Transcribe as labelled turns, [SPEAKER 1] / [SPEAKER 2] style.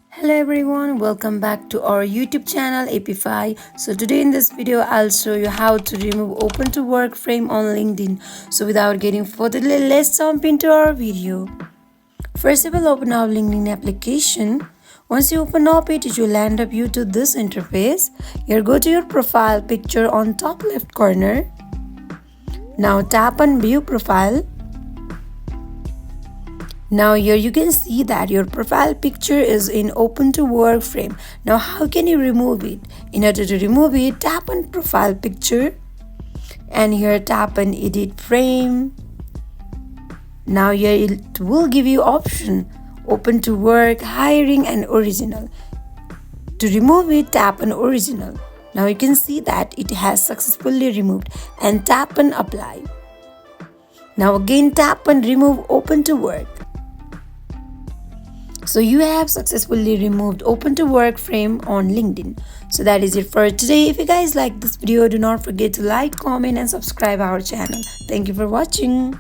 [SPEAKER 1] Hello everyone, welcome back to our YouTube channel Appify. So today in this video I'll show you how to remove open to work frame on LinkedIn. So without getting further delay, let's jump into our video. First of all, open our LinkedIn application. Once you open up it, it will land up you to this interface. Here go to your profile picture on top left corner. Now tap on view profile. Now here you can see that your profile picture is in open to work frame. Now how can you remove it? In order to remove it, tap on profile picture and here tap on edit frame. Now here it will give you option open to work, hiring and original. To remove it, tap on original. Now you can see that it has successfully removed and tap on apply. Now again tap on remove open to work. So you have successfully removed open to work frame on LinkedIn. So that is it for today. If you guys like this video, do not forget to like, comment and subscribe our channel. Thank you for watching.